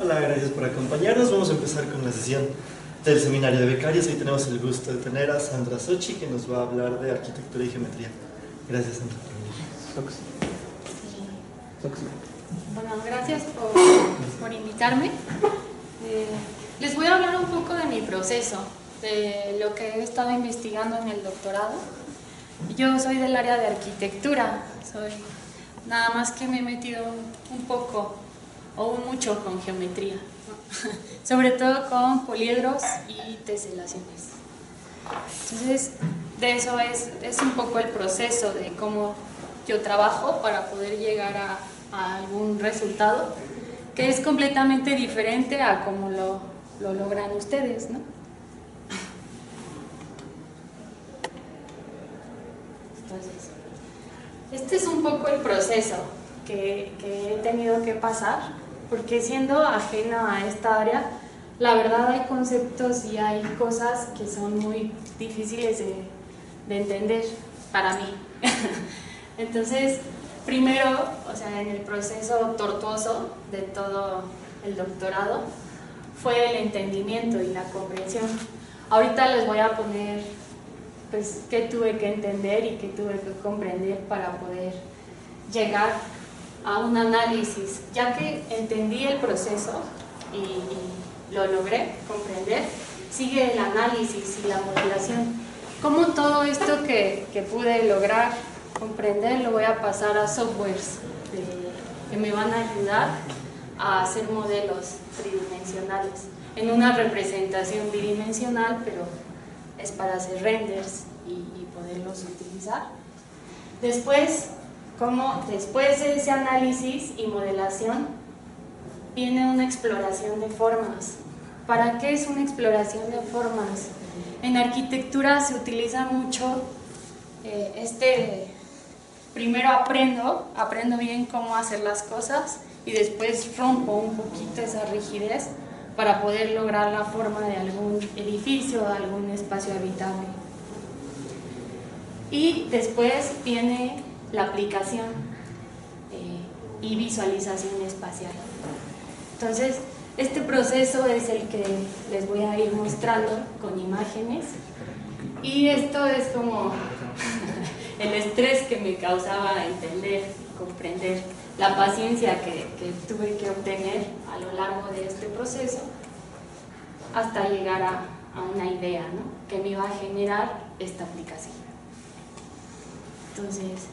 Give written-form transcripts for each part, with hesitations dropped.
Hola, gracias por acompañarnos. Vamos a empezar con la sesión del seminario de becarios. Hoy tenemos el gusto de tener a Sandra Sochi, que nos va a hablar de arquitectura y geometría. Gracias, Sandra, por venir. Sí. Bueno, gracias por invitarme. Les voy a hablar un poco de mi proceso, de lo que he estado investigando en el doctorado. Yo soy del área de arquitectura, nada más que me he metido un poco o mucho con geometría, ¿no? Sobre todo con poliedros y teselaciones. Entonces, de eso es un poco el proceso de cómo yo trabajo para poder llegar a algún resultado que es completamente diferente a cómo lo logran ustedes, ¿no? Entonces, este es un poco el proceso que he tenido que pasar, porque siendo ajena a esta área, la verdad hay conceptos y hay cosas que son muy difíciles de entender para mí. Entonces, primero, o sea, en el proceso tortuoso de todo el doctorado, fue el entendimiento y la comprensión. Ahorita les voy a poner, pues, qué tuve que entender y qué tuve que comprender para poder llegar a un análisis. Ya que entendí el proceso y lo logré comprender, sigue el análisis y la modelación. Cómo todo esto que pude lograr comprender lo voy a pasar a softwares que me van a ayudar a hacer modelos tridimensionales en una representación bidimensional, pero es para hacer renders y poderlos utilizar. Después de ese análisis y modelación viene una exploración de formas. ¿Para qué es una exploración de formas? En arquitectura se utiliza mucho primero aprendo bien cómo hacer las cosas y después rompo un poquito esa rigidez para poder lograr la forma de algún edificio o algún espacio habitable. Y después viene la aplicación y visualización espacial. Entonces, este proceso es el que les voy a ir mostrando con imágenes, y esto es como el estrés que me causaba entender, comprender, la paciencia que tuve que obtener a lo largo de este proceso hasta llegar a una idea, ¿no?, que me iba a generar esta aplicación. Entonces,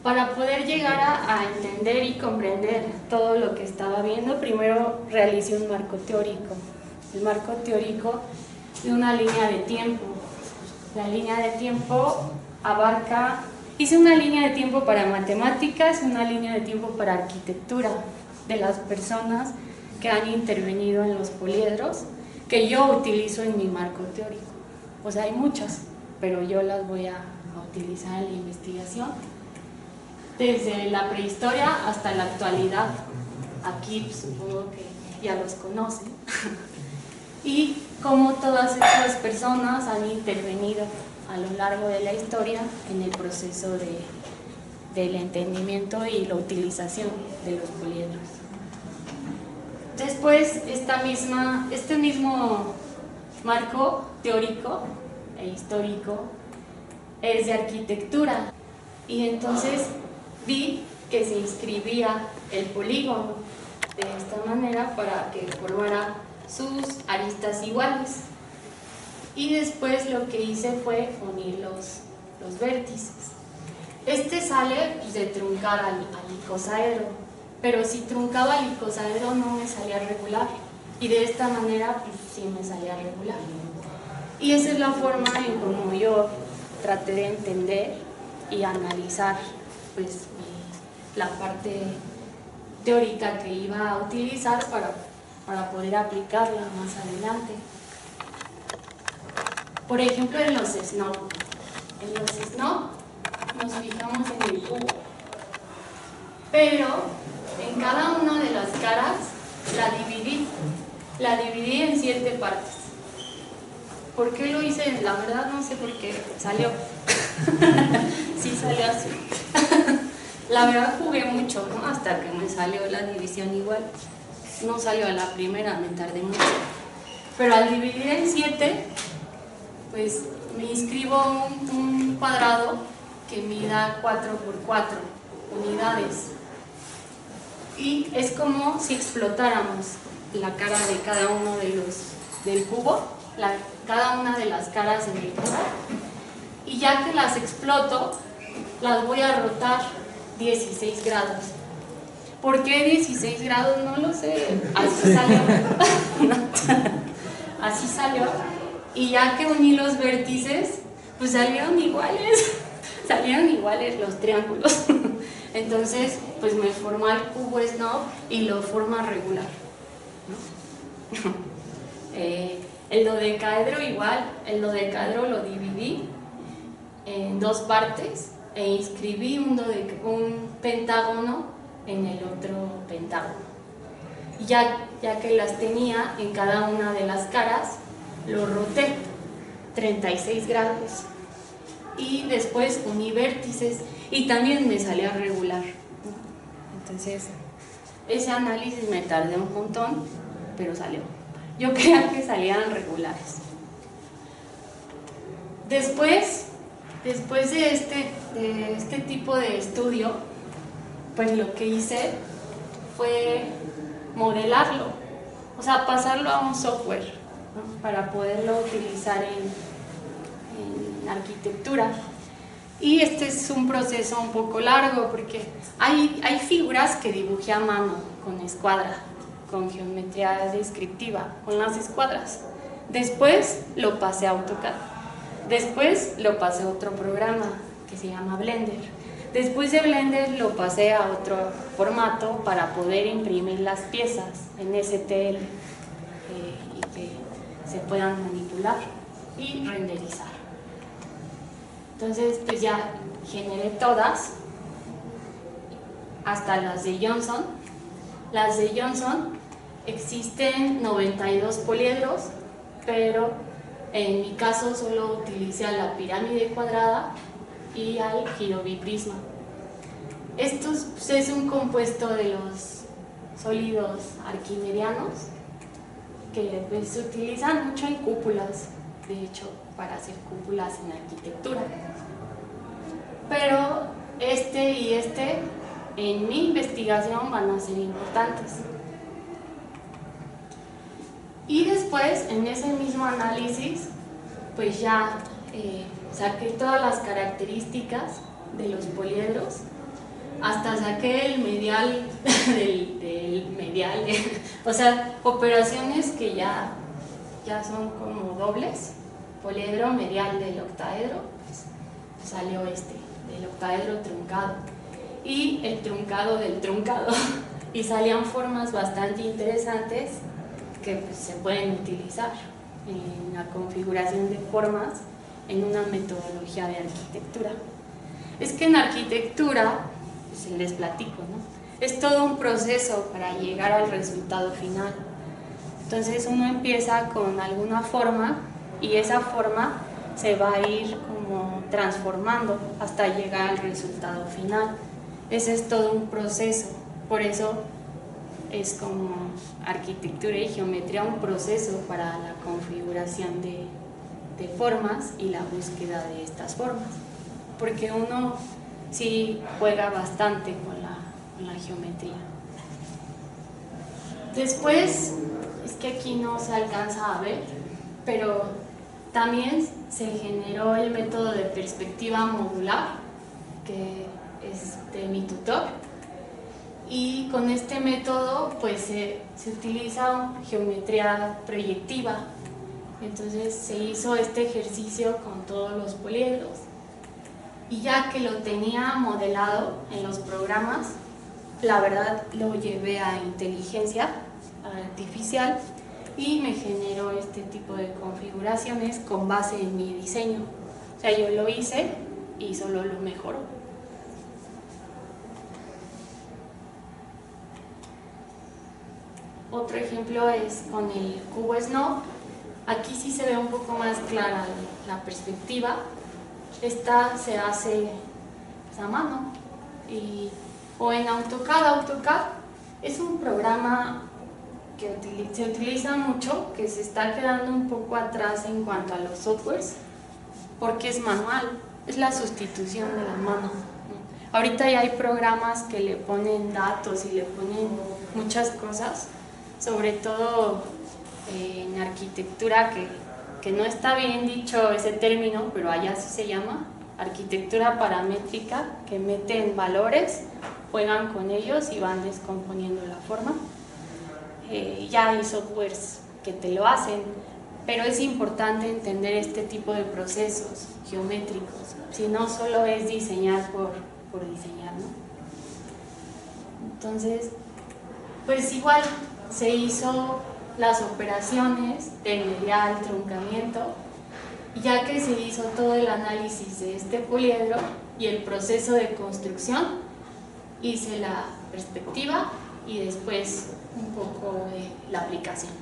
para poder llegar a entender y comprender todo lo que estaba viendo, primero realicé un marco teórico. El marco teórico de una línea de tiempo. La línea de tiempo hice una línea de tiempo para matemáticas, una línea de tiempo para arquitectura, de las personas que han intervenido en los poliedros, que yo utilizo en mi marco teórico. O sea, hay muchas, pero yo las voy a utilizar en la investigación, desde la prehistoria hasta la actualidad. Aquí supongo que ya los conocen. Y cómo todas estas personas han intervenido a lo largo de la historia en el proceso del entendimiento y la utilización de los poliedros. Después, este mismo marco teórico e histórico es de arquitectura, y entonces vi que se inscribía el polígono de esta manera para que formara sus aristas iguales, y después lo que hice fue unir los vértices. Este sale, pues, de truncar al icosaedro, pero si truncaba el icosaedro no me salía regular, y de esta manera pues sí me salía regular. Y esa es la forma en cómo yo traté de entender y analizar, pues, la parte teórica que iba a utilizar para poder aplicarla más adelante. Por ejemplo, en los SNOP. En los SNOP nos fijamos en el cubo, pero en cada una de las caras la dividí en 7 partes. ¿Por qué lo hice? La verdad no sé por qué salió. Sí salió así. La verdad jugué mucho, ¿no?, hasta que me salió la división igual. no salió a la primera, me tardé mucho. Pero al dividir en 7, pues me inscribo un cuadrado que mida 4 por 4 unidades. Y es como si explotáramos la cara de cada uno del cubo, cada una de las caras en el cubo. Y ya que las exploto, las voy a rotar 16 grados. ¿Por qué 16 grados? No lo sé. Así salió. Así salió. Y ya que uní los vértices, pues salieron iguales. Salieron iguales los triángulos. Entonces, pues me formó el cubo Snow y lo forma regular, ¿no? El dodecaedro igual. El dodecaedro lo dividí en 2 partes e inscribí un pentágono en el otro pentágono. Ya que las tenía en cada una de las caras, lo roté 36 grados y después uní vértices y también me salía regular. Entonces, ese análisis me tardé un montón, pero salió. Yo creía que salían regulares. Después de este tipo de estudio, pues lo que hice fue modelarlo, o sea, pasarlo a un software, ¿no? Para poderlo utilizar en arquitectura. Y este es un proceso un poco largo porque hay figuras que dibujé a mano con escuadra, con geometría descriptiva, con las escuadras. Después lo pasé a AutoCAD. Después lo pasé a otro programa que se llama Blender. Después de Blender lo pasé a otro formato para poder imprimir las piezas en STL y que se puedan manipular y renderizar. Entonces, pues ya generé todas, hasta las de Johnson. Las de Johnson existen 92 poliedros, pero en mi caso solo utilicé a la pirámide cuadrada y al girobiprisma. Esto es un compuesto de los sólidos arquimedianos que pues, se utilizan mucho en cúpulas, de hecho, para hacer cúpulas en arquitectura. Pero este y este en mi investigación van a ser importantes. Y después, en ese mismo análisis, pues ya saqué todas las características de los poliedros, hasta saqué el medial del medial, o sea, operaciones que ya son como dobles, poliedro medial del octaedro, pues salió del octaedro truncado, y el truncado del truncado, y salían formas bastante interesantes que pues, se pueden utilizar en la configuración de formas en una metodología de arquitectura. Es que en arquitectura, pues les platico, ¿no? Es todo un proceso para llegar al resultado final. Entonces uno empieza con alguna forma y esa forma se va a ir como transformando hasta llegar al resultado final. Ese es todo un proceso, por eso es como arquitectura y geometría un proceso para la configuración de formas y la búsqueda de estas formas, porque uno sí juega bastante con la geometría. Después, es que aquí no se alcanza a ver, pero también se generó el método de perspectiva modular, que es de mi tutor, y con este método pues se utiliza geometría proyectiva. Entonces se hizo este ejercicio con todos los poliedros y ya que lo tenía modelado en los programas, la verdad lo llevé a inteligencia artificial y me generó este tipo de configuraciones con base en mi diseño. O sea, yo lo hice y solo lo mejoró. Otro ejemplo es con el cubo Snow. Aquí sí se ve un poco más clara la perspectiva. Esta se hace a mano o en AutoCAD. AutoCAD es un programa que se utiliza mucho, que se está quedando un poco atrás en cuanto a los softwares, porque es manual, es la sustitución de la mano, ¿no? Ahorita ya hay programas que le ponen datos y le ponen muchas cosas, sobre todo en arquitectura, que no está bien dicho ese término, pero allá sí se llama arquitectura paramétrica, que meten valores, juegan con ellos y van descomponiendo la forma. Ya hay softwares que te lo hacen, pero es importante entender este tipo de procesos geométricos, si no solo es diseñar por diseñar, ¿no? Entonces, pues igual se hizo las operaciones de medial, truncamiento, ya que se hizo todo el análisis de este poliedro y el proceso de construcción, hice la perspectiva y después un poco de la aplicación.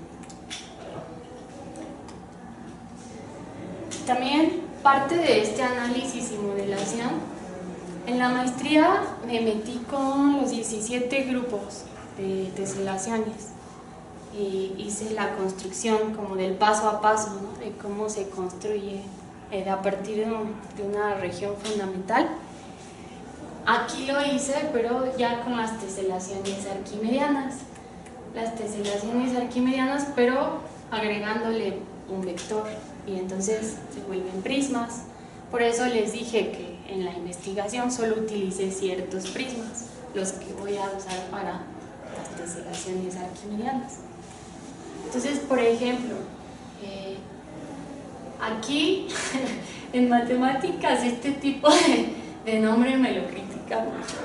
También parte de este análisis y modelación, en la maestría me metí con los 17 grupos de teselaciones y hice la construcción como del paso a paso, ¿no? De cómo se construye a partir de una región fundamental. Aquí lo hice, pero ya con las teselaciones arquimedianas. Las teselaciones arquimedianas, pero agregándole un vector, y entonces se vuelven prismas. Por eso les dije que en la investigación solo utilicé ciertos prismas, los que voy a usar para las teselaciones arquimedianas. Entonces, por ejemplo, aquí en matemáticas este tipo de nombre me lo critica mucho,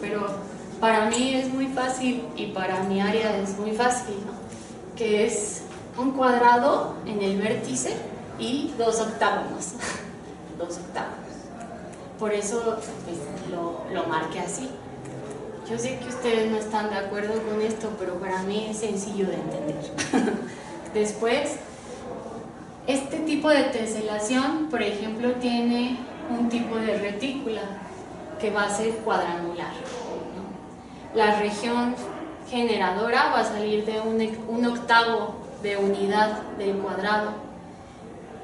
pero para mí es muy fácil y para mi área es muy fácil, ¿no? Que es un cuadrado en el vértice y 2 octágonos. 2 octágonos. Por eso pues, lo marqué así. Yo sé que ustedes no están de acuerdo con esto, pero para mí es sencillo de entender. Después, este tipo de teselación, por ejemplo, tiene un tipo de retícula que va a ser cuadrangular, ¿no? La región generadora va a salir de un octavo de unidad del cuadrado,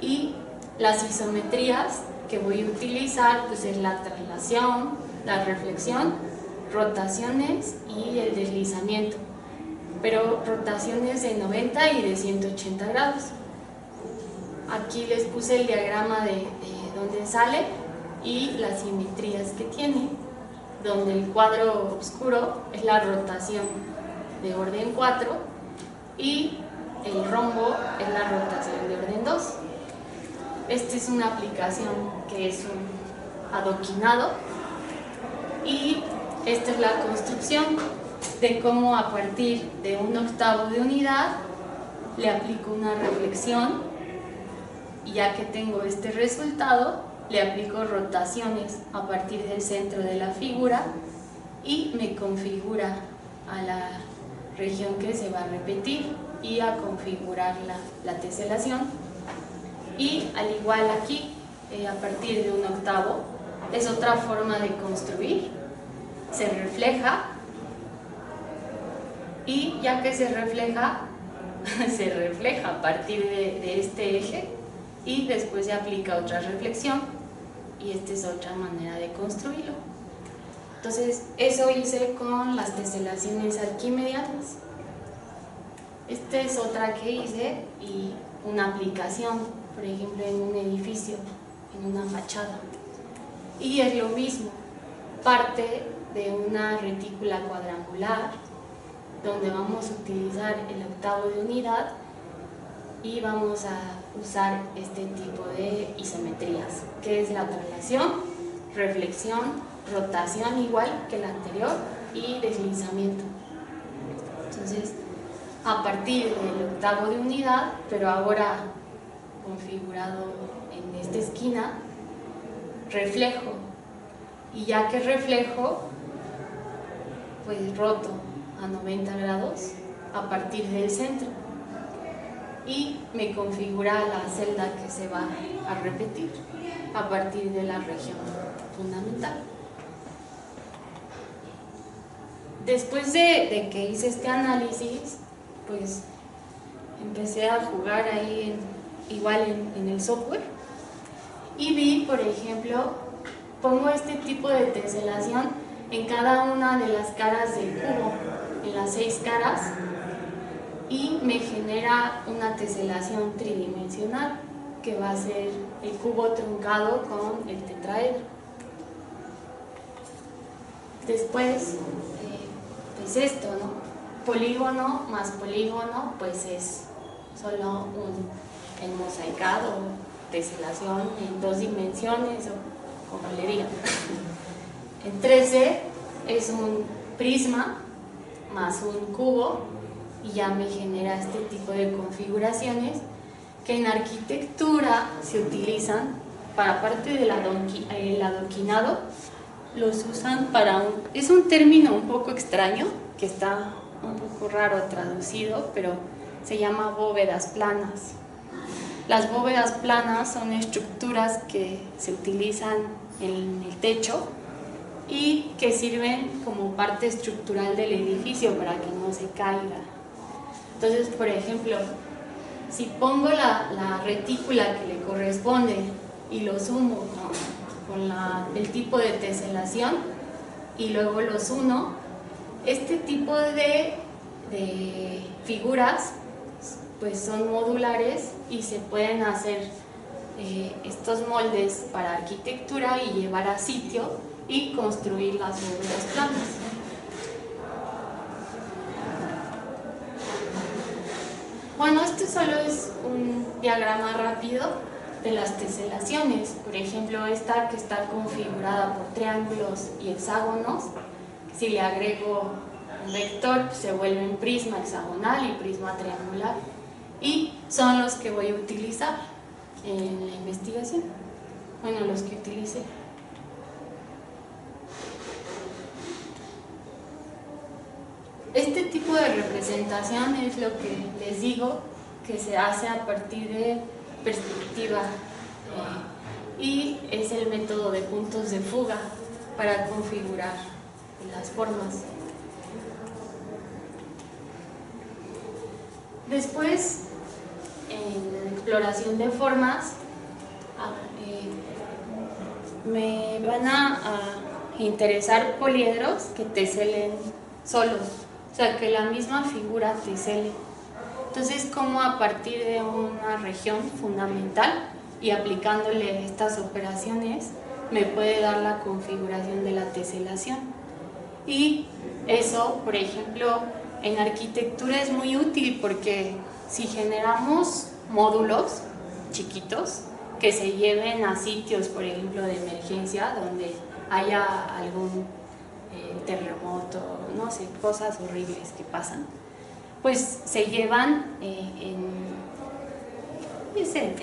y las isometrías que voy a utilizar pues es la traslación, la reflexión, rotaciones y el deslizamiento, pero rotaciones de 90 y de 180 grados. Aquí les puse el diagrama de dónde sale y las simetrías que tiene, donde el cuadro oscuro es la rotación de orden 4 y el rombo es la rotación de orden 2. Esta es una aplicación que es un adoquinado, y esta es la construcción de cómo a partir de un octavo de unidad le aplico una reflexión, y ya que tengo este resultado le aplico rotaciones a partir del centro de la figura y me configura a la región que se va a repetir y a configurar la teselación. Y al igual aquí, a partir de un octavo, es otra forma de construir, se refleja, y ya que se refleja a partir de este eje, y después se aplica otra reflexión, y esta es otra manera de construirlo. Entonces, eso hice con las teselaciones arquimedianas. Esta es otra que hice, y una aplicación, por ejemplo, en un edificio, en una fachada. Y es lo mismo, parte de una retícula cuadrangular, donde vamos a utilizar el octavo de unidad y vamos a usar este tipo de isometrías, que es la traslación, reflexión, rotación igual que la anterior y deslizamiento. Entonces, a partir del octavo de unidad, pero ahora configurado en esta esquina, reflejo, y ya que reflejo, pues roto a 90 grados a partir del centro y me configura la celda que se va a repetir a partir de la región fundamental. Después de que hice este análisis, pues empecé a jugar ahí igual en el software y vi, por ejemplo, pongo este tipo de teselación en cada una de las caras del cubo, en las 6 caras, y me genera una teselación tridimensional que va a ser el cubo truncado con el tetraedro. Después, pues esto, ¿no? Polígono más polígono, pues es solo un enmosaicado, teselación en 2 dimensiones, o como le digan. En 3D es un prisma más un cubo y ya me genera este tipo de configuraciones que en arquitectura se utilizan para parte del adoquinado. Los usan para es un término un poco extraño que está un poco raro traducido, pero se llama bóvedas planas. Las bóvedas planas son estructuras que se utilizan en el techo y que sirven como parte estructural del edificio para que no se caiga. Entonces, por ejemplo, si pongo la retícula que le corresponde y lo sumo con el tipo de teselación y luego los uno, este tipo de figuras pues son modulares y se pueden hacer estos moldes para arquitectura y llevar a sitio y construir las bóvedas planas. Bueno, este solo es un diagrama rápido de las teselaciones. Por ejemplo, esta que está configurada por triángulos y hexágonos, si le agrego un vector, pues se vuelve un prisma hexagonal y prisma triangular. Y son los que voy a utilizar en la investigación. Bueno, los que utilicé. Este tipo de representación es lo que les digo que se hace a partir de perspectiva y es el método de puntos de fuga para configurar las formas. Después, en la exploración de formas, me van a interesar poliedros que teselen solos, o sea, que la misma figura tesele. Entonces, como a partir de una región fundamental y aplicándole estas operaciones, me puede dar la configuración de la teselación. Y eso, por ejemplo, en arquitectura es muy útil porque si generamos módulos chiquitos que se lleven a sitios, por ejemplo, de emergencia, donde haya algún terremoto, no sé, cosas horribles que pasan, pues se llevan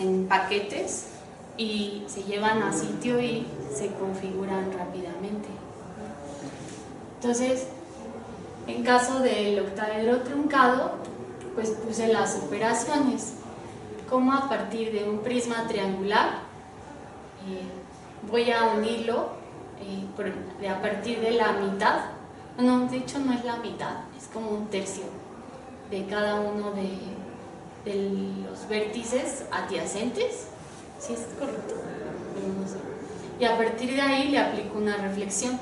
en paquetes y se llevan a sitio y se configuran rápidamente. Entonces, en caso del octaedro truncado, pues puse las operaciones, como a partir de un prisma triangular voy a unirlo a partir de la mitad, no, de hecho no es la mitad, es como un tercio de cada uno de los vértices adyacentes, ¿sí es correcto? No sé. Y a partir de ahí le aplico una reflexión.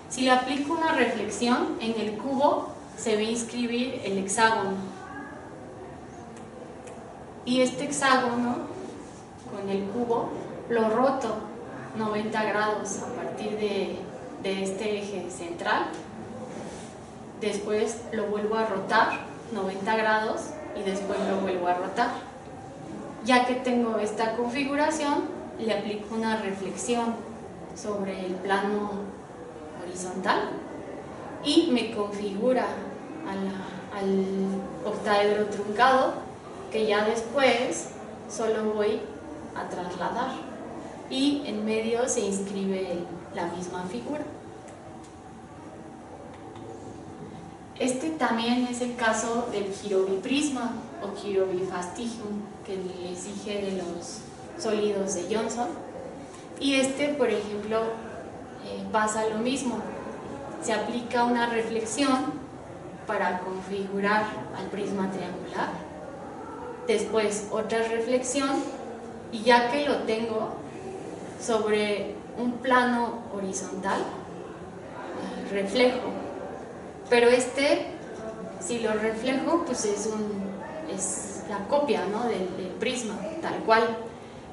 Si le aplico una reflexión, en el cubo se va a inscribir el hexágono. Y este hexágono, con el cubo, lo roto 90 grados a partir de este eje central. Después lo vuelvo a rotar 90 grados y después lo vuelvo a rotar. Ya que tengo esta configuración, le aplico una reflexión sobre el plano horizontal y me configura al octaedro truncado, que ya después solo voy a trasladar y en medio se inscribe la misma figura. Este también es el caso del girobiprisma o girobifastigium que les dije de los sólidos de Johnson, y este, por ejemplo, pasa lo mismo, se aplica una reflexión para configurar al prisma triangular. Después otra reflexión, y ya que lo tengo sobre un plano horizontal, reflejo. Pero si lo reflejo, pues es la copia, ¿no?, del prisma, tal cual.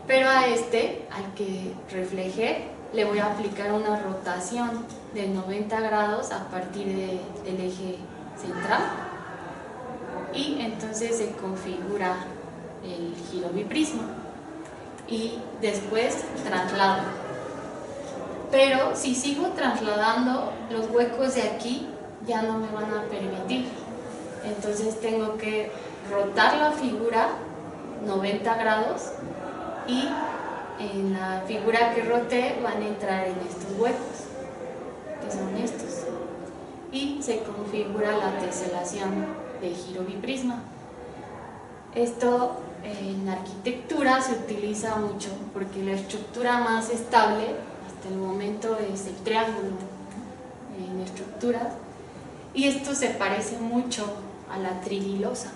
Pero a al que reflejé, le voy a aplicar una rotación de 90 grados a partir del eje central, y entonces se configura el giro biprisma y después traslado. Pero si sigo trasladando, los huecos de aquí ya no me van a permitir, entonces tengo que rotar la figura 90 grados, y en la figura que roté van a entrar en estos huecos, que son estos, y se configura la teselación de giro biprisma. Esto en arquitectura se utiliza mucho porque la estructura más estable hasta el momento es el triángulo en estructuras, y esto se parece mucho a la trililosa.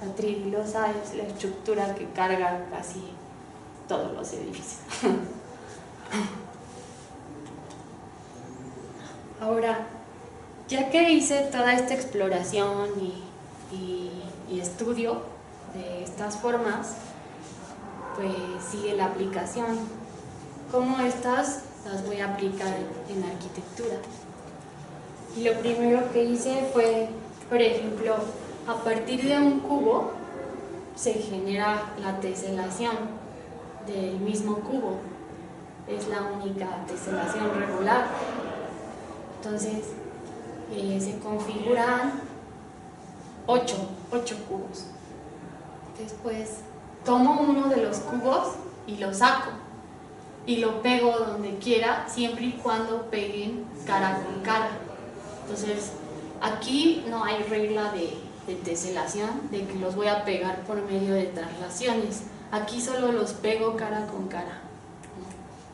La trililosa es la estructura que carga casi todos los edificios. Ahora, ya que hice toda esta exploración y estudio de estas formas, pues sigue la aplicación. ¿Cómo estas las voy a aplicar en arquitectura? Y lo primero que hice fue, por ejemplo, a partir de un cubo se genera la teselación del mismo cubo. Es la única teselación regular. Entonces se configuran 8 cubos. Después tomo uno de los cubos y lo saco y lo pego donde quiera, siempre y cuando peguen cara con cara. Entonces aquí no hay regla de teselación, de que los voy a pegar por medio de traslaciones. Aquí solo los pego cara con cara.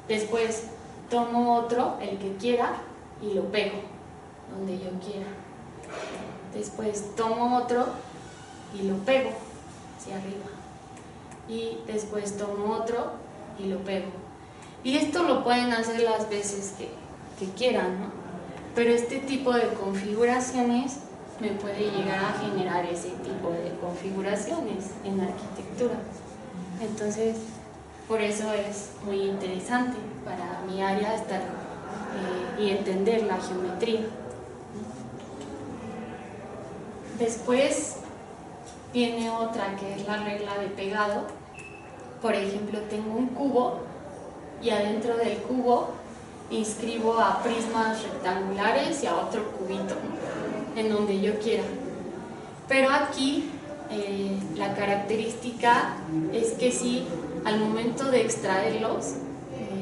Después tomo otro, el que quiera, y lo pego donde yo quiera. Después tomo otro y lo pego hacia arriba. Y después tomo otro y lo pego. Y esto lo pueden hacer las veces que quieran, ¿no? Pero este tipo de configuraciones me puede llegar a generar ese tipo de configuraciones en arquitectura. Entonces, por eso es muy interesante para mi área estar y entender la geometría. Después viene otra, que es la regla de pegado. Por ejemplo, tengo un cubo y adentro del cubo inscribo a prismas rectangulares y a otro cubito, ¿no?, en donde yo quiera. Pero aquí la característica es que si al momento de extraerlos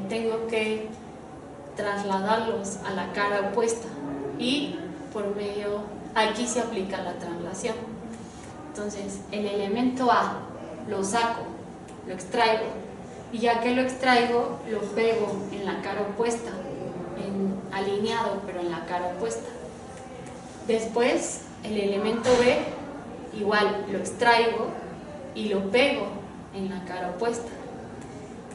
tengo que trasladarlos a la cara opuesta, y por medio, aquí se aplica la traslación. Entonces el elemento A lo saco, lo extraigo, y ya que lo extraigo lo pego en la cara opuesta, alineado pero en la cara opuesta. Después el elemento B igual lo extraigo y lo pego en la cara opuesta,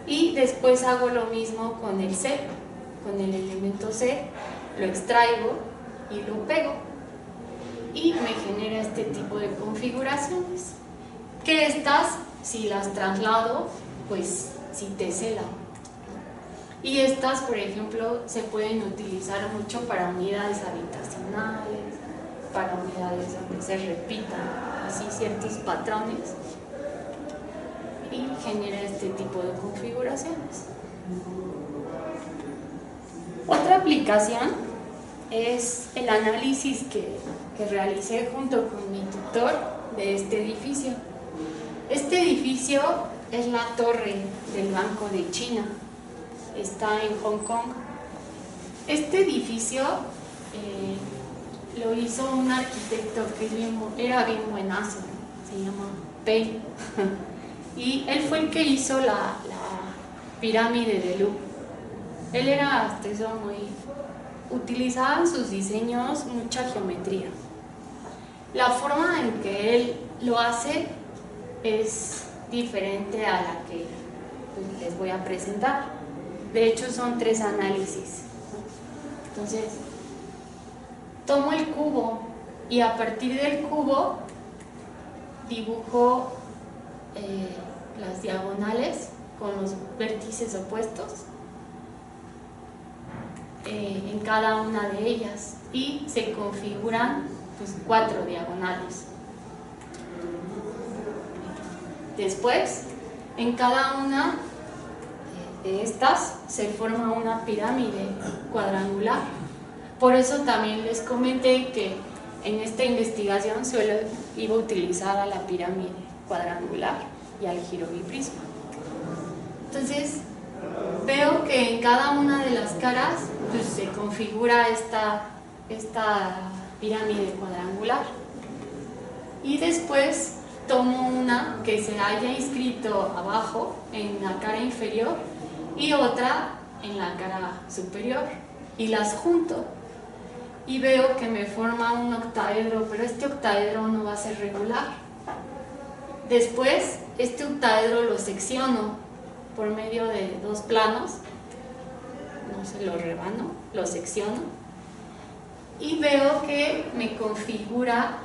y después hago lo mismo con el C, con el elemento C lo extraigo y lo pego, y me genera este tipo de configuraciones, que estas, si las traslado, pues sí teselan. Y estas, por ejemplo, se pueden utilizar mucho para unidades habitacionales, para unidades donde se repitan así ciertos patrones, y genera este tipo de configuraciones. Otra aplicación es el análisis que realicé junto con mi tutor de este edificio. Este edificio es la torre del Banco de China, está en Hong Kong. Este edificio lo hizo un arquitecto que era bien buenazo, se llama Pei, y él fue el que hizo la pirámide de Louvre. Él era utilizaba en sus diseños mucha geometría. La forma en que él lo hace es diferente a la que les voy a presentar. De hecho, son 3 análisis. Entonces, tomo el cubo y a partir del cubo dibujo las diagonales con los vértices opuestos en cada una de ellas y se configuran pues 4 diagonales. Después, en cada una de estas se forma una pirámide cuadrangular. Por eso también les comenté que en esta investigación solo iba a utilizar a la pirámide cuadrangular y al girobiprisma. Entonces, veo que en cada una de las caras pues, se configura esta pirámide cuadrangular. Y después tomo una que se haya inscrito abajo en la cara inferior y otra en la cara superior y las junto y veo que me forma un octaedro, pero este octaedro no va a ser regular. Después este octaedro lo secciono por medio de 2 planos, no se lo rebano, lo secciono y veo que me configura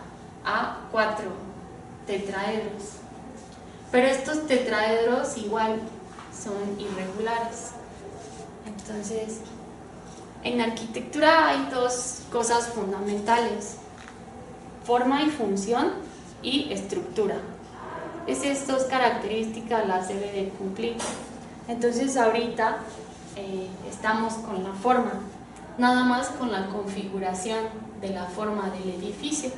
a 4 tetraedros, pero estos tetraedros igual son irregulares. Entonces, en arquitectura hay 2 cosas fundamentales: forma y función y estructura. Esas 2 características las debe de cumplir. Entonces ahorita estamos con la forma, nada más con la configuración de la forma del edificio.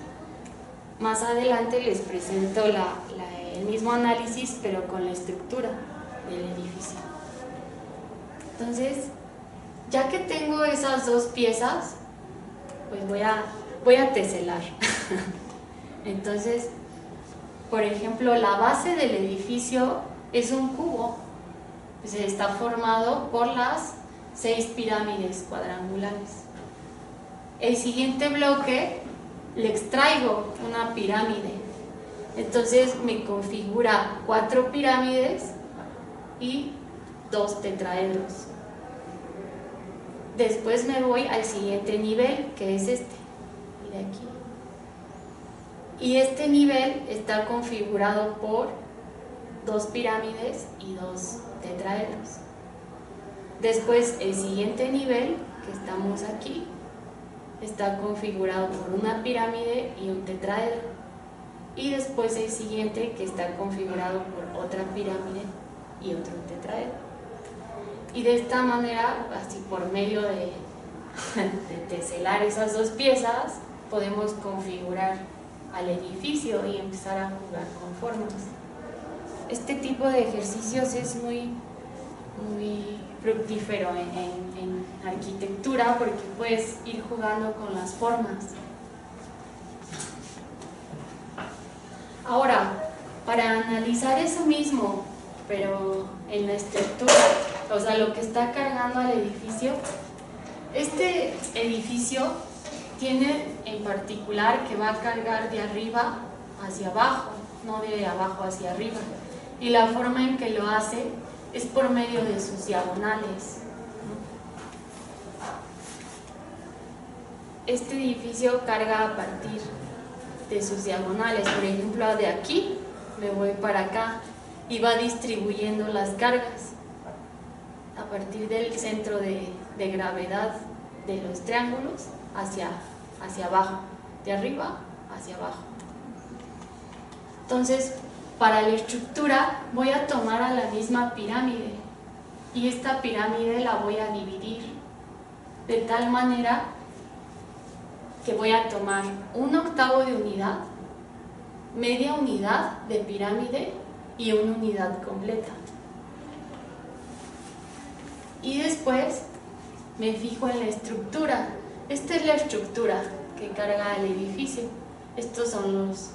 Más adelante les presento el mismo análisis, pero con la estructura del edificio. Entonces, ya que tengo esas 2 piezas, pues voy a teselar. Entonces, por ejemplo, la base del edificio es un cubo. Pues está formado por las 6 pirámides cuadrangulares. El siguiente bloque le extraigo una pirámide. Entonces me configura 4 pirámides y 2 tetraedros. Después me voy al siguiente nivel, que es este, y de aquí. Y este nivel está configurado por 2 pirámides y 2 tetraedros. Después el siguiente nivel, que estamos aquí, está configurado por una pirámide y un tetraedro. Y después el siguiente, que está configurado por otra pirámide y otro tetraedro. Y de esta manera, así por medio de teselar esas 2 piezas, podemos configurar al edificio y empezar a jugar con formas. Este tipo de ejercicios es muy fructífero en arquitectura porque puedes ir jugando con las formas. Ahora, para analizar eso mismo, pero en la estructura, o sea, lo que está cargando al edificio, este edificio tiene en particular que va a cargar de arriba hacia abajo, no de abajo hacia arriba. Y la forma en que lo hace es por medio de sus diagonales. Este edificio carga a partir de sus diagonales. Por ejemplo, de aquí me voy para acá y va distribuyendo las cargas a partir del centro de gravedad de los triángulos hacia abajo, de arriba hacia abajo. Entonces, para la estructura voy a tomar a la misma pirámide y esta pirámide la voy a dividir de tal manera que voy a tomar 1/8 de unidad, media unidad de pirámide y una unidad completa. Y después me fijo en la estructura. Esta es la estructura que carga el edificio. Estos son los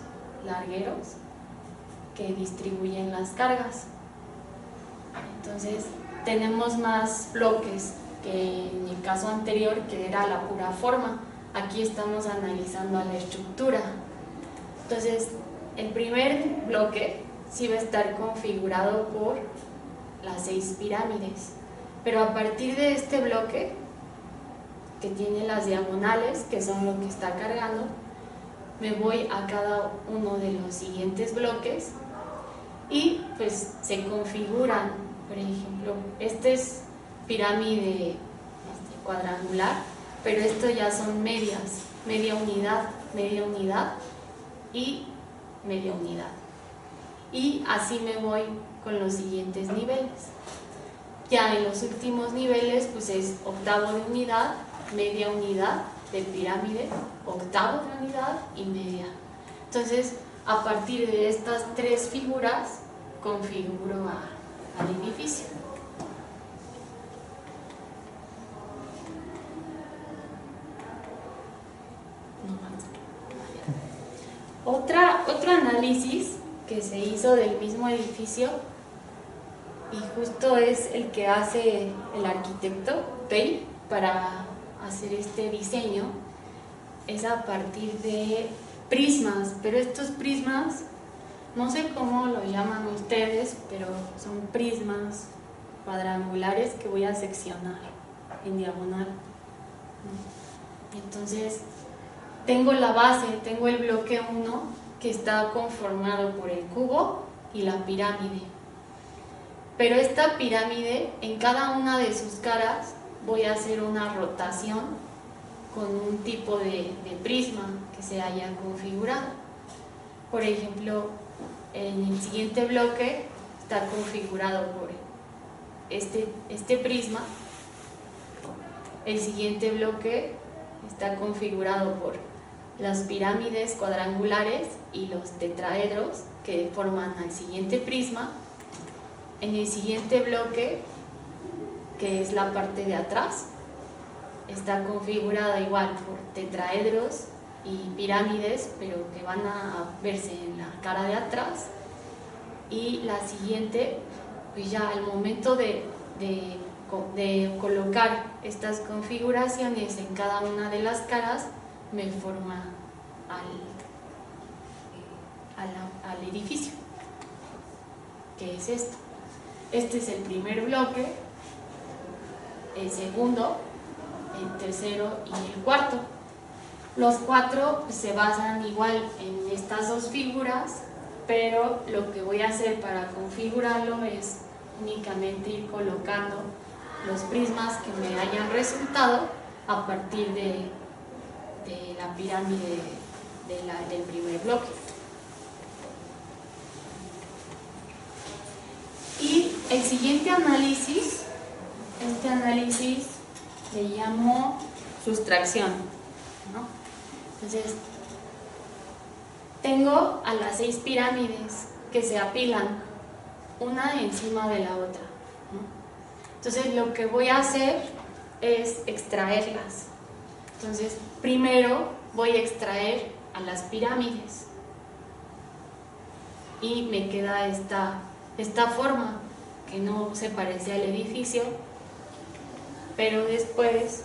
largueros que distribuyen las cargas. Entonces tenemos más bloques que en el caso anterior, que era la pura forma. Aquí estamos analizando a la estructura. Entonces, el primer bloque sí va a estar configurado por las 6 pirámides, pero a partir de este bloque, que tiene las diagonales, que son lo que está cargando, me voy a cada uno de los siguientes bloques y pues se configuran. Por ejemplo, este es pirámide cuadrangular, pero esto ya son medias, media unidad y media unidad. Y así me voy con los siguientes niveles. Ya en los últimos niveles pues es octavo de unidad, media unidad de pirámide, octavo de unidad y media. Entonces, a partir de estas 3 figuras configuro al edificio. Otro análisis que se hizo del mismo edificio, y justo es el que hace el arquitecto Pei para hacer este diseño, es a partir de prismas, pero estos prismas, no sé cómo lo llaman ustedes, pero son prismas cuadrangulares que voy a seccionar en diagonal. Entonces, tengo la base, tengo el bloque 1 que está conformado por el cubo y la pirámide. Pero esta pirámide, en cada una de sus caras, voy a hacer una rotación con un tipo de prisma que se haya configurado. Por ejemplo, en el siguiente bloque está configurado por este prisma. El siguiente bloque está configurado por las pirámides cuadrangulares y los tetraedros que forman al siguiente prisma. En el siguiente bloque, que es la parte de atrás, está configurada igual por tetraedros y pirámides, pero que van a verse en la cara de atrás. Y la siguiente, pues ya al momento de colocar estas configuraciones en cada una de las caras, me forma al edificio, que es esto. Este es el primer bloque, el segundo, el tercero y el cuarto. Los 4 pues, se basan igual en estas 2 figuras, pero lo que voy a hacer para configurarlo es únicamente ir colocando los prismas que me hayan resultado a partir de la pirámide del primer bloque. Y el siguiente análisis, este análisis le llamo sustracción, ¿no? Entonces, tengo a las 6 pirámides que se apilan una encima de la otra, ¿no? Entonces, lo que voy a hacer es extraerlas. Entonces, primero voy a extraer a las pirámides y me queda esta forma que no se parece al edificio, pero después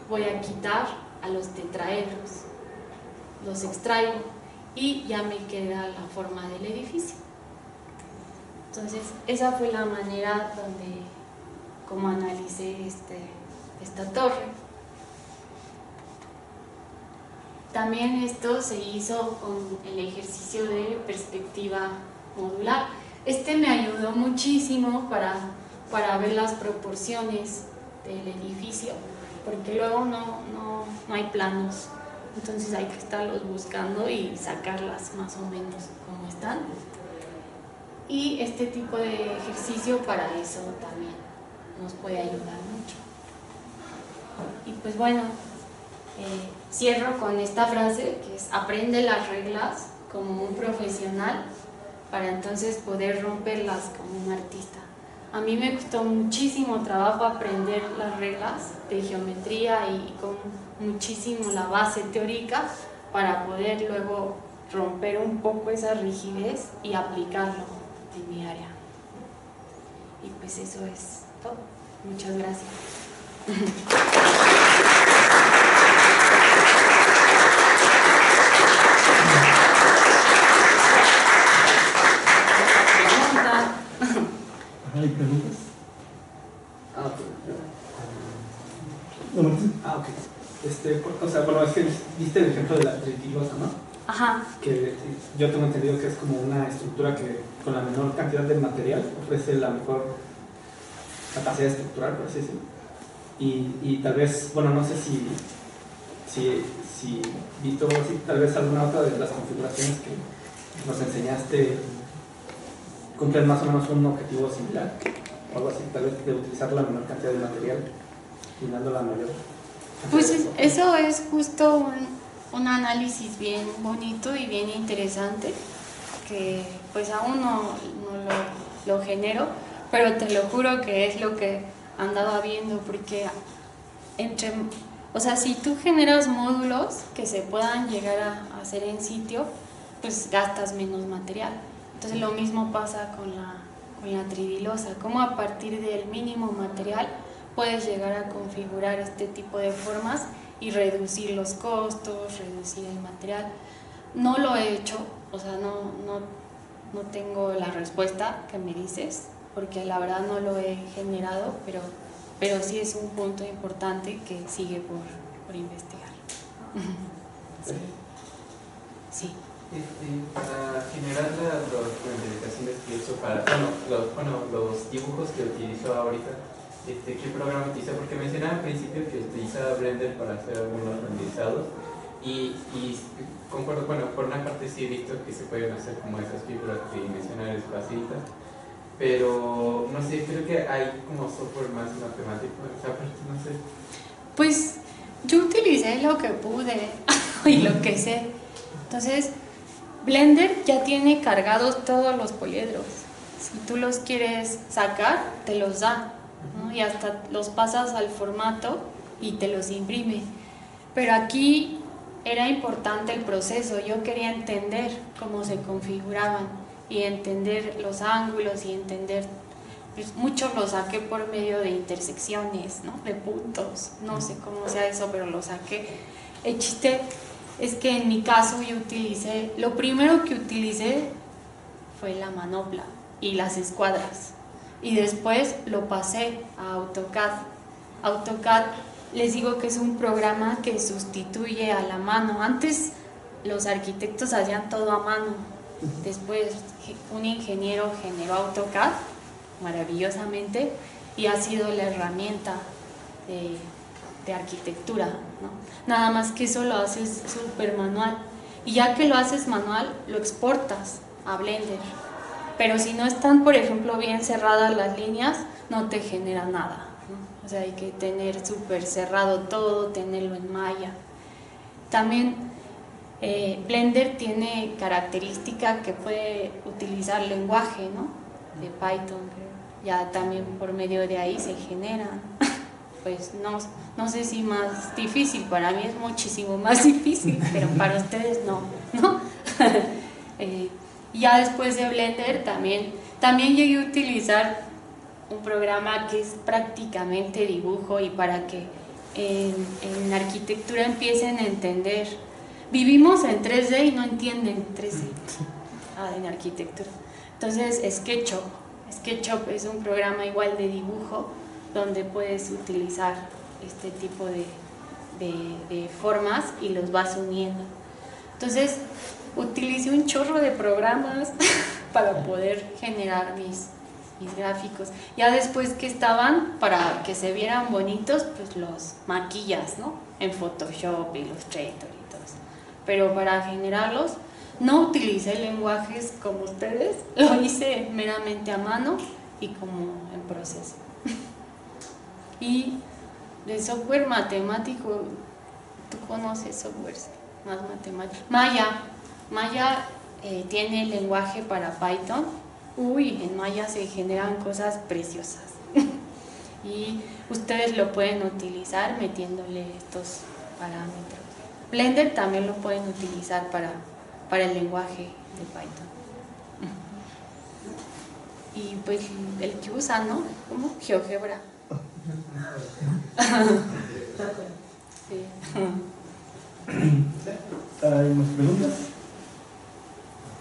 voy a quitar a los tetraedros, los extraigo y ya me queda la forma del edificio. Entonces, esa fue la manera como analicé esta torre. También esto se hizo con el ejercicio de perspectiva modular. Este me ayudó muchísimo para ver las proporciones del edificio, porque luego no hay planos, entonces hay que estarlos buscando y sacarlas más o menos como están. Y este tipo de ejercicio para eso también nos puede ayudar mucho. Y pues bueno, cierro con esta frase que es: aprende las reglas como un profesional para entonces poder romperlas como un artista. A mí me costó muchísimo trabajo aprender las reglas de geometría y con muchísimo la base teórica para poder luego romper un poco esa rigidez y aplicarlo en mi área. Y pues eso es todo. Muchas gracias. o sea, bueno, es que viste el ejemplo de la tritilosa, ¿no? Ajá. Que yo tengo entendido que es como una estructura que con la menor cantidad de material ofrece la mejor capacidad estructural, por así decirlo. Y tal vez, bueno, no sé si visto tal vez alguna otra de las configuraciones que nos enseñaste cumplen más o menos un objetivo similar, o algo así, tal vez de utilizar la menor cantidad de material y dando la mayor. Pues eso es justo un análisis bien bonito y bien interesante, que pues aún no lo genero, pero te lo juro que es lo que andaba viendo, porque o sea, si tú generas módulos que se puedan llegar a hacer en sitio, pues gastas menos material. Entonces lo mismo pasa con la tridilosa, como a partir del mínimo material puedes llegar a configurar este tipo de formas y reducir los costos, reducir el material. No lo he hecho, o sea, no tengo la respuesta que me dices, porque la verdad no lo he generado, pero sí es un punto importante que sigue por investigar. Sí. Para generar las renderizaciones que hizo para, los dibujos que utilizó ahorita, ¿qué programa utiliza? Porque mencionaba al principio que utilizaba Blender para hacer algunos renderizados y concuerdo, por una parte sí he visto que se pueden hacer como esas figuras tridimensionales facilitas, pero no sé, creo que hay como software más matemático, o sea, no sé. Pues yo utilicé lo que pude y lo que sé. Entonces, Blender ya tiene cargados todos los poliedros. Si tú los quieres sacar, te los da, ¿no? Y hasta los pasas al formato y te los imprime. Pero aquí era importante el proceso. Yo quería entender cómo se configuraban y entender los ángulos y entender, pues mucho lo saqué por medio de intersecciones, ¿no? De puntos, no sé cómo sea eso, pero lo saqué. El chiste es que en mi caso lo primero que utilicé fue la manopla y las escuadras, y después lo pasé a AutoCAD. AutoCAD, les digo que es un programa que sustituye a la mano. Antes los arquitectos hacían todo a mano, después un ingeniero generó AutoCAD maravillosamente y ha sido la herramienta de arquitectura, ¿no? Nada más que eso lo haces súper manual, y ya que lo haces manual lo exportas a Blender, pero si no están, por ejemplo, bien cerradas las líneas, no te genera nada, ¿no? O sea, hay que tener súper cerrado todo, tenerlo en Maya. También Blender tiene característica que puede utilizar lenguaje, ¿no? De Python, creo. Ya también por medio de ahí se generan. Pues no sé si más difícil, para mí es muchísimo más difícil, pero para ustedes no. Ya después de Blender también llegué a utilizar un programa que es prácticamente dibujo, y para que en arquitectura empiecen a entender. Vivimos en 3D y no entienden 3D en arquitectura. Entonces SketchUp es un programa igual de dibujo, donde puedes utilizar este tipo de formas y los vas uniendo. Entonces utilicé un chorro de programas para poder generar mis gráficos. Ya después que estaban, para que se vieran bonitos, pues los maquillas, ¿no? En Photoshop, Illustrator y todo eso. Pero para generarlos no utilicé lenguajes como ustedes, lo hice meramente a mano y como en proceso. Y de software matemático, ¿tú conoces softwares más matemáticos? Maya tiene el lenguaje para Python. En Maya se generan cosas preciosas. Y ustedes lo pueden utilizar metiéndole estos parámetros. Blender también lo pueden utilizar para el lenguaje de Python. Y pues el que usa, ¿no? ¿Cómo? GeoGebra. Sí. ¿Hay más preguntas?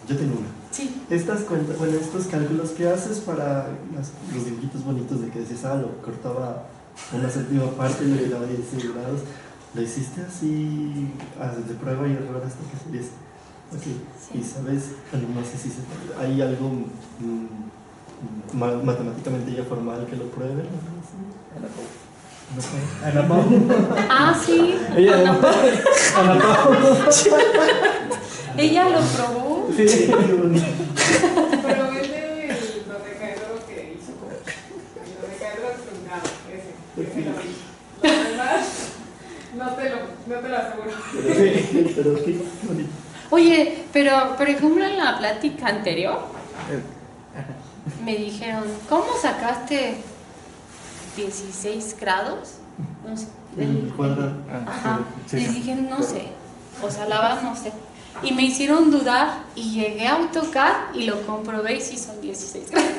Yo tengo una. Sí. Estas cuentas, bueno, estos cálculos que haces para los dibujitos bonitos de que decías, lo cortaba una séptima parte y lo llegaba a 16 grados. ¿Lo hiciste así de prueba y error hasta que saliste? Okay. Sí. Y sabes, bueno, no sé si hay algo matemáticamente ya formal que lo pruebe. Ana Pau. Ah, sí. Ana Pau. Ella lo probó. Sí. Pero es de lo de caedro que hizo. Lo de caedro truncado, ese lo vi. Lo demás, no te lo aseguro. Pero qué bonito. Oye, pero por ejemplo en la plática anterior me dijeron, ¿cómo sacaste 16 grados? No sé, El cuadrado. Ajá. Sí. Les dije, no sé. O sea, la verdad no sé. Y me hicieron dudar y llegué a AutoCAD y lo comprobé y sí son 16 grados.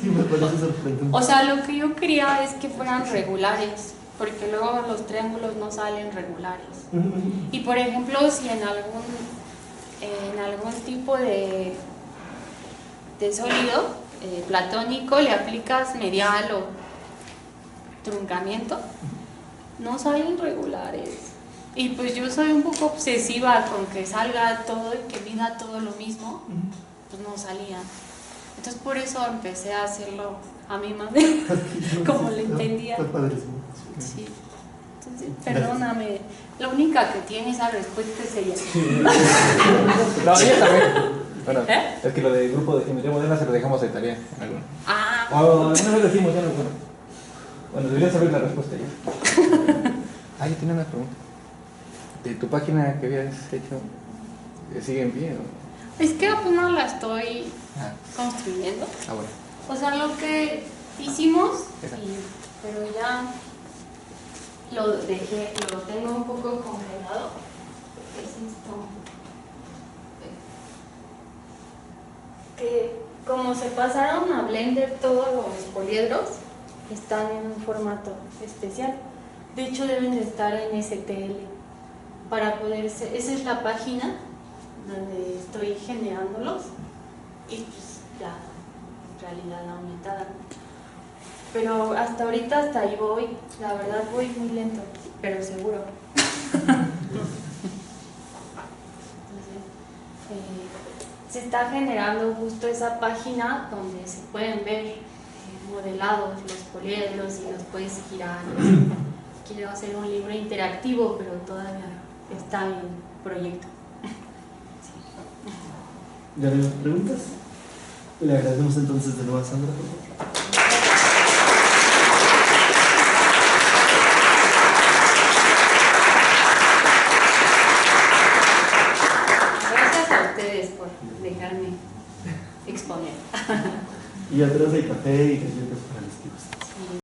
Sí, me parece sorprendente. O sea, lo que yo quería es que fueran regulares, porque luego los triángulos no salen regulares. Y por ejemplo, si en algún tipo de sólido platónico le aplicas medial o truncamiento, no salen regulares. Y pues yo soy un poco obsesiva con que salga todo y que mida todo lo mismo, pues no salían. Entonces por eso empecé a hacerlo a mi manera, como le entendía. Está padrísimo. Sí. Entonces, perdóname, la única que tiene esa respuesta es ella. No, ella también. Bueno, ¿Eh? es que lo del grupo de geometría moderna se lo dejamos de tarea en alguno. Ah, O no lo decimos, ya no bueno. Bueno, debería saber la respuesta ya. Ah, yo tenía una pregunta. ¿De tu página que habías hecho, sigue en pie o...? es que apenas la estoy Ah, construyendo. bueno. O sea, lo que hicimos, Exacto. pero ya lo dejé, lo tengo un poco congelado. Es esto. Que como se pasaron a Blender todos los poliedros, están en un formato especial. De hecho, deben de estar en STL para poder ser. Esa es la página donde estoy generándolos y pues ya realidad aumentada. Pero hasta ahorita, hasta ahí voy. La verdad voy muy lento, pero seguro. Entonces, se está generando justo esa página donde se pueden ver modelados los poliedros y los puedes girar. Quiero hacer un libro interactivo, pero todavía está en proyecto. ¿Ya hay más preguntas? Le agradecemos entonces de nuevo a Sandra, por favor. Gracias a ustedes por dejarme exponer. Y atrás hay café y galletas para los que gustan.